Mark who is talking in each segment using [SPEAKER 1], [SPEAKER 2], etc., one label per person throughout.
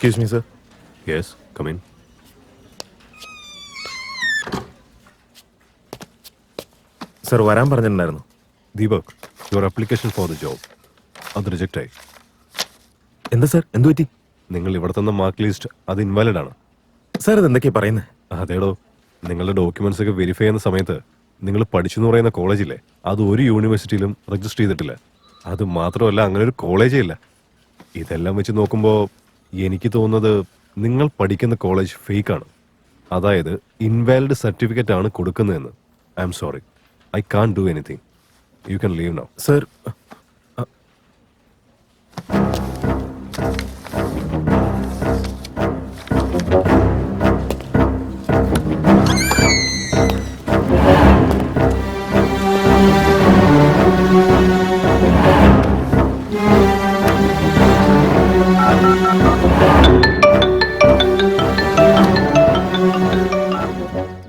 [SPEAKER 1] Excuse me, sir.
[SPEAKER 2] Yes, come in.
[SPEAKER 1] Sir വരാൻ പറഞ്ഞിട്ടുണ്ടായിരുന്നു.
[SPEAKER 2] Deepak, your application for the job. അത് reject ആയി.
[SPEAKER 1] എന്താ സർ, എന്തു പറ്റി?
[SPEAKER 2] നിങ്ങൾ ഇവിടെ തന്ന മാർക്ക് ലിസ്റ്റ് അത് ഇൻവാലിഡ് ആണ്.
[SPEAKER 1] സാർ ഇത് എന്തൊക്കെയാ പറയുന്നത്?
[SPEAKER 2] അതേടോ, നിങ്ങളുടെ ഡോക്യുമെന്റ്സ് ഒക്കെ വെരിഫൈ ചെയ്യുന്ന സമയത്ത് നിങ്ങൾ പഠിച്ചു എന്ന് പറയുന്ന കോളേജില്ലേ, അത് ഒരു യൂണിവേഴ്സിറ്റിയിലും രജിസ്റ്റർ ചെയ്തിട്ടില്ല. അത് മാത്രമല്ല, അങ്ങനെ ഒരു കോളേജേ ഇല്ല. ഇതെല്ലാം വെച്ച് നോക്കുമ്പോൾ എനിക്ക് തോന്നുന്നത് നിങ്ങൾ പഠിക്കുന്ന കോളേജ് ഫേക്കാണ്. അതായത് ഇൻവാലിഡ് സർട്ടിഫിക്കറ്റ് ആണ് കൊടുക്കുന്നതെന്ന്. I'm sorry, I can't do anything. You can leave now.
[SPEAKER 1] Sir,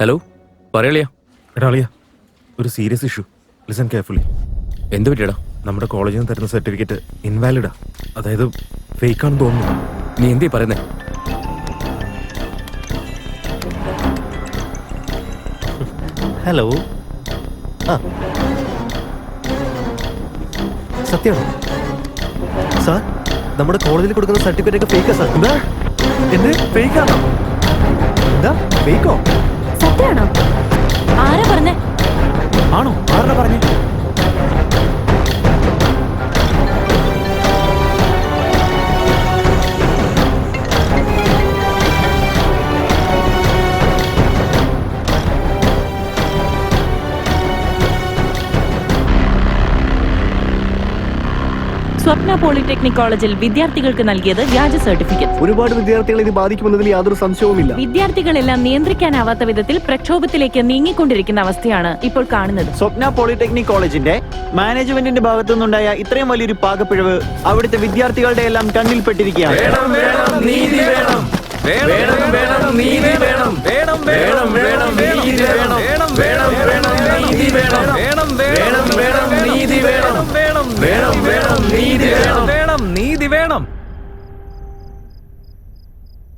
[SPEAKER 3] hello, പറയളിയാ.
[SPEAKER 1] എടാ അളിയ, ഒരു സീരിയസ് ഇഷ്യൂ. Listen carefully.
[SPEAKER 3] എന്ത് പറ്റിയടാ?
[SPEAKER 1] നമ്മുടെ കോളേജിൽ നിന്ന് തരുന്ന സർട്ടിഫിക്കറ്റ് ഇൻവാലിഡാ, അതായത് ഫേക്കാണെന്ന് തോന്നുന്നു.
[SPEAKER 3] നീ എന്തീ പറയുന്നേ?
[SPEAKER 4] ഹലോ, ആ സത്യമാണോ സാർ? നമ്മുടെ കോളേജിൽ കൊടുക്കുന്ന സർട്ടിഫിക്കറ്റ് ഒക്കെ ഫേക്കാ സാർ.
[SPEAKER 1] എന്താ? എന്ത് ഫേക്കാണോ?
[SPEAKER 4] എന്താ ഫേക്കോ?
[SPEAKER 5] സത്യമാണോ? ആരാ പറഞ്ഞേ?
[SPEAKER 4] ആണോ? ആരുടെ പറഞ്ഞു?
[SPEAKER 5] സ്വപ്ന പോളിടെക്നിക് കോളേജിൽ വിദ്യാർത്ഥികൾക്ക് നൽകിയത് വ്യാജ സർട്ടിഫിക്കറ്റ്.
[SPEAKER 4] ഒരുപാട് വിദ്യാർത്ഥികളെ ഇത് ബാധിക്കുമെന്നതിൽ യാതൊരു സംശയവുമില്ല.
[SPEAKER 5] വിദ്യാർത്ഥികളെല്ലാം നിയന്ത്രിക്കാനാവാത്ത വിധത്തിൽ പ്രക്ഷോഭത്തിലേക്ക് നീങ്ങിക്കൊണ്ടിരിക്കുന്ന അവസ്ഥയാണ് ഇപ്പോൾ കാണുന്നത്.
[SPEAKER 6] സ്വപ്ന പോളിടെക്നിക് കോളേജിന്റെ മാനേജ്മെന്റിന്റെ ഭാഗത്തുനിന്നുണ്ടായ ഇത്രയും വലിയൊരു പാകപ്പിഴവ് അവിടുത്തെ വിദ്യാർത്ഥികളുടെ എല്ലാം കണ്ണിൽപ്പെട്ടിരിക്കുകയാണ്.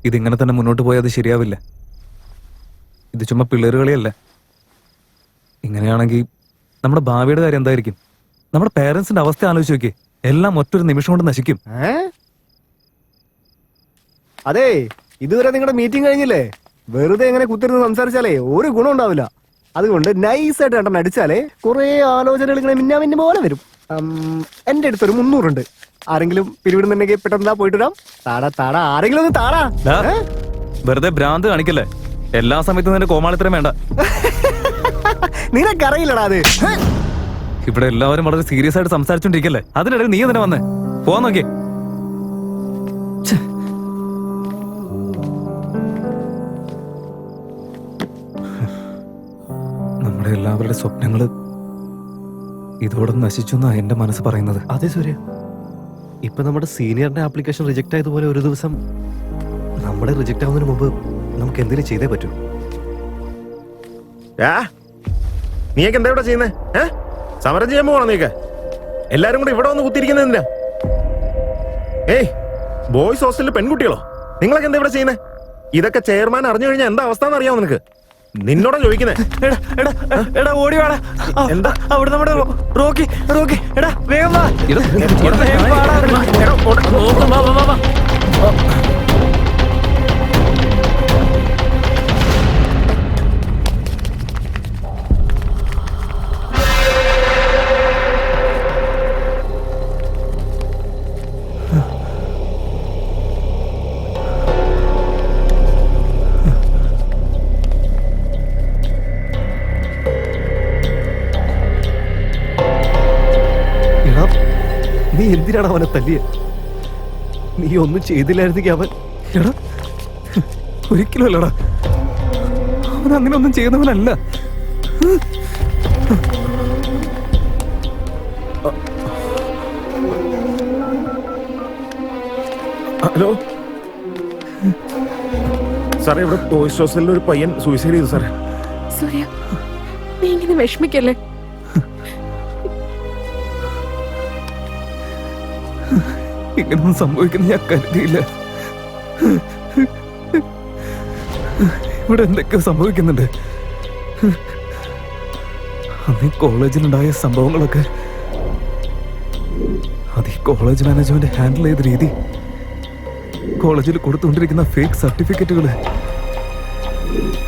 [SPEAKER 7] ഇതിങ്ങനെ തന്നെ മുന്നോട്ട് പോയാൽ അത് ശരിയാവില്ല. ഇത് ചുമ്മാ പിള്ളേരുകളിയല്ല. ഇങ്ങനെയാണെങ്കിൽ നമ്മുടെ ഭാവിയുടെ കാര്യം എന്തായിരിക്കും? നമ്മുടെ പേരൻസിന്റെ അവസ്ഥ ആലോചിച്ച് നോക്കി. എല്ലാം ഒറ്റൊരു നിമിഷം കൊണ്ട് നശിക്കും.
[SPEAKER 4] അതെ, ഇതുവരെ നിങ്ങളുടെ മീറ്റിംഗ് കഴിഞ്ഞില്ലേ? വെറുതെ എങ്ങനെ കുത്തിരുന്ന് സംസാരിച്ചാലേ ഒരു ഗുണം ഉണ്ടാവില്ല. അതുകൊണ്ട് നൈസായിട്ട് കണ്ടൻ അടിച്ചാലേ കുറെ ആലോചനകൾ ഇങ്ങനെ മിന്നാമിന്നെ പോലെ വരും. എന്റെ അടുത്തൊരു 300 ഉണ്ട്. ആരെങ്കിലും പിരിവിടുന്നുണ്ടെങ്കിൽ പെട്ടെന്ന് പോയിട്ട് വരാം. താടാ താടാ, ആരെങ്കിലും ഒന്ന് താടാ.
[SPEAKER 7] വെറുതെ ഭ്രാന്ത് കാണിക്കല്ലേ. എല്ലാ സമയത്തും നിന്റെ കോമാളിത്തരം വേണ്ട.
[SPEAKER 4] നിനക്കറിയില്ലടാ അത്.
[SPEAKER 7] ഇവിടെ എല്ലാവരും വളരെ സീരിയസ് ആയിട്ട് സംസാരിച്ചോണ്ടിരിക്കല്ലേ. അതിനിടയിൽ നീ എന്തിനാ വന്നേ? പോവാൻ നോക്കിയേ. നമ്മുടെ എല്ലാവരുടെ സ്വപ്നങ്ങള് ഇതോടെ നശിച്ചു എന്നാ എന്റെ മനസ്സ് പറയുന്നത്.
[SPEAKER 4] അതെ സൂര്യ, ഇപ്പൊ നമ്മുടെ സീനിയറിന്റെ ആപ്ലിക്കേഷൻ റിജക്ട് ആയതുപോലെ ഒരു ദിവസം നമ്മുടെ റിജക്ട് ആവുന്നതിന് മുമ്പ് നമുക്ക് എന്തെങ്കിലും ചെയ്തേ പറ്റൂ.
[SPEAKER 1] നീയൊക്കെ എന്താ ഇവിടെ ചെയ്യുന്നേ? സമരം ചെയ്യാൻ പോകണം നീക്ക്? എല്ലാരും കൂടെ ഇവിടെ വന്ന് കുത്തിയിരിക്കുന്നത് എന്തിനാ? ഏയ്, ബോയ്സ് ഹോസ്റ്റലിൽ പെൺകുട്ടികളോ? നിങ്ങളൊക്കെ എന്താ ഇവിടെ ചെയ്യുന്നേ? ഇതൊക്കെ ചെയർമാൻ അറിഞ്ഞു കഴിഞ്ഞാൽ എന്താ അവസ്ഥ എന്ന് അറിയാമോ നിനക്ക്? നിന്നോടാ ചോദിക്കുന്നേ.
[SPEAKER 6] ഓടി വാടാ.
[SPEAKER 1] എന്താ
[SPEAKER 6] അവിടെ നമ്മുടെ റോക്കി എടാ വേഗം വാ.
[SPEAKER 4] നീ എന്തിനാണ് അവനെ തല്ലിയ? നീ ഒന്നും ചെയ്തില്ലായിരുന്നെങ്കിൽ അവൻ.
[SPEAKER 7] എടാ, ഒരിക്കലും അല്ലടാ, അവൻ അങ്ങനെ ഒന്നും ചെയ്യുന്നവനല്ല.
[SPEAKER 1] ഹലോ സാറേ, ഇവിടെ ബോയ്സ് ഹോസ്റ്റലിൽ ഒരു പയ്യൻ സൂയിസൈഡ് ചെയ്തു സാറേ.
[SPEAKER 5] സൂര്യ, നീ ഇങ്ങനെ വിഷമിക്കല്ലേ.
[SPEAKER 7] ഇങ്ങനൊന്നും സംഭവിക്കുന്ന ഞാൻ കരുതിയില്ല. ഇവിടെ എന്തൊക്കെയോ സംഭവിക്കുന്നുണ്ട്. അന്ന് ഈ കോളേജിലുണ്ടായ സംഭവങ്ങളൊക്കെ അത് ഈ കോളേജ് മാനേജ്മെന്റ് ഹാൻഡിൽ ചെയ്ത രീതി, കോളേജിൽ കൊടുത്തുകൊണ്ടിരിക്കുന്ന ഫേക്ക് സർട്ടിഫിക്കറ്റുകള്,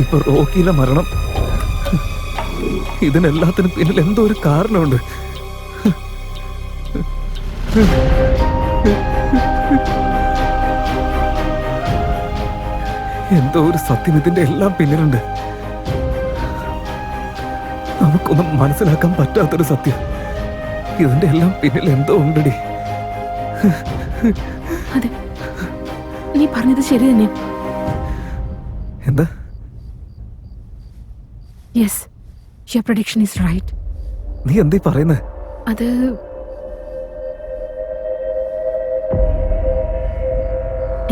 [SPEAKER 7] ഇപ്പൊ റോക്കിയിലെ മരണം, ഇതിനെല്ലാത്തിനും പിന്നിൽ എന്തോ ഒരു കാരണമുണ്ട്. എന്തോ ഒരു സത്യം ഇതിന്റെ എല്ലാം പിന്നിലുണ്ട്. നമുക്കൊന്നും മനസ്സിലാക്കാൻ പറ്റാത്തൊരു സത്യം. ഇതിന്റെ എല്ലാം പിന്നിൽ എന്തോ ഉണ്ടടി.
[SPEAKER 5] അതെ, നീ പറഞ്ഞത് ശരി തന്നെ.
[SPEAKER 7] എന്താ?
[SPEAKER 5] Yes, your prediction is right.
[SPEAKER 7] നീ എന്തീ പറയുന്നേ?
[SPEAKER 5] അത്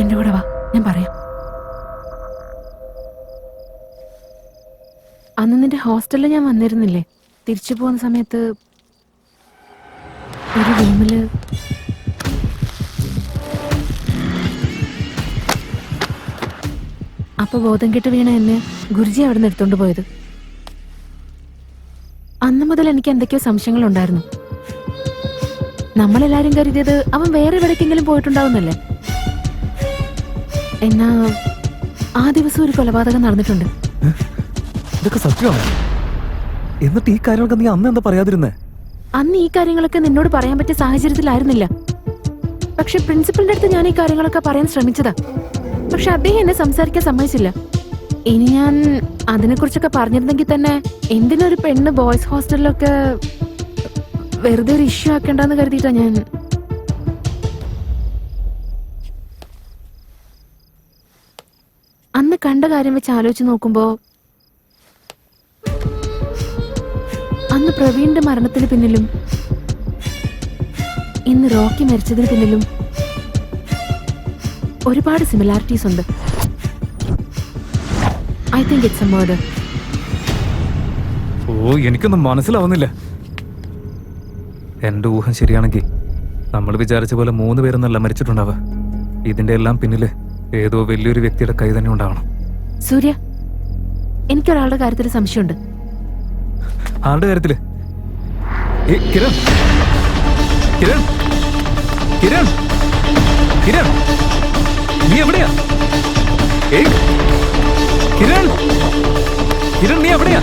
[SPEAKER 5] എന്റെ കൂടെ വാ, ഞാൻ പറയാം. അന്ന് നിന്റെ ഹോസ്റ്റലിൽ ഞാൻ വന്നിരുന്നില്ലേ? തിരിച്ചു പോകുന്ന സമയത്ത് ഒരു റൂമില് അപ്പൊ ബോധം കെട്ട് വീണ എന്നെ ഗുരുജി അവിടെ നിന്ന് എടുത്തോണ്ട് പോയത്. അന്ന് മുതൽ എനിക്ക് എന്തൊക്കെയോ സംശയങ്ങളുണ്ടായിരുന്നു. നമ്മളെല്ലാരും കരുതിയത് അവൻ വേറെ എവിടേക്കെങ്കിലും പോയിട്ടുണ്ടാവുന്നല്ലേ. എന്നാ ആ ദിവസം ഒരു കൊലപാതകം നടന്നിട്ടുണ്ട്.
[SPEAKER 7] ഇതൊക്കെ സത്യമാണ്. എന്നിട്ട് ഈ കാര്യങ്ങളൊക്കെ നീ അന്ന് എന്താ പറയാതിരുന്നേ?
[SPEAKER 5] അന്ന് ഈ കാര്യങ്ങളൊക്കെ നിന്നോട് പറയാൻ പറ്റിയ സാഹചര്യത്തിലായിരുന്നില്ല. പക്ഷെ പ്രിൻസിപ്പലിന്റെ അടുത്ത് ഞാൻ ഈ കാര്യങ്ങളൊക്കെ പറയാൻ ശ്രമിച്ചതാ. പക്ഷെ അദ്ദേഹം എന്നെ സംസാരിക്കാൻ സമ്മതിച്ചില്ല. ഇനി ഞാൻ അതിനെക്കുറിച്ചൊക്കെ പറഞ്ഞിരുന്നെങ്കിൽ തന്നെ എന്തിനൊരു പെണ്ണ് ബോയ്സ് ഹോസ്റ്റലിലൊക്കെ വെറുതെ ഒരു ഇഷ്യൂ ആക്കേണ്ടെന്ന് കരുതിയിട്ടാ ഞാൻ. അന്ന് കണ്ട കാര്യം വെച്ച് ആലോചിച്ച് നോക്കുമ്പോ അന്ന് പ്രവീണിന്റെ മരണത്തിന് പിന്നിലും ഇന്ന് റോക്കി മരിച്ചതിന് പിന്നിലും ഒരുപാട് സിമിലാരിറ്റീസ് ഉണ്ട്. I think it's a murder.
[SPEAKER 7] Oh, എനിക്കൊന്നും മനസ്സിലാവുന്നില്ല. എന്റെ ഊഹം ശരിയാണെങ്കിൽ നമ്മൾ വിചാരിച്ച പോലെ 3 പേരൊന്നല്ല മരിച്ചിട്ടുണ്ടാവുക. ഇതിന്റെ എല്ലാം പിന്നില് ഏതോ വലിയൊരു വ്യക്തിയുടെ കൈ തന്നെ ഉണ്ടാവണം.
[SPEAKER 5] സൂര്യ, എനിക്കൊരാളുടെ കാര്യത്തിൽ സംശയമുണ്ട്.
[SPEAKER 7] ആരുടെ കാര്യത്തില്? കിരൺ, കിരൺ, കിരൺ, കിരൺ, നീ എവിടെയാ? കിരൺ, കിരൺ, നീ എവിടെയാ?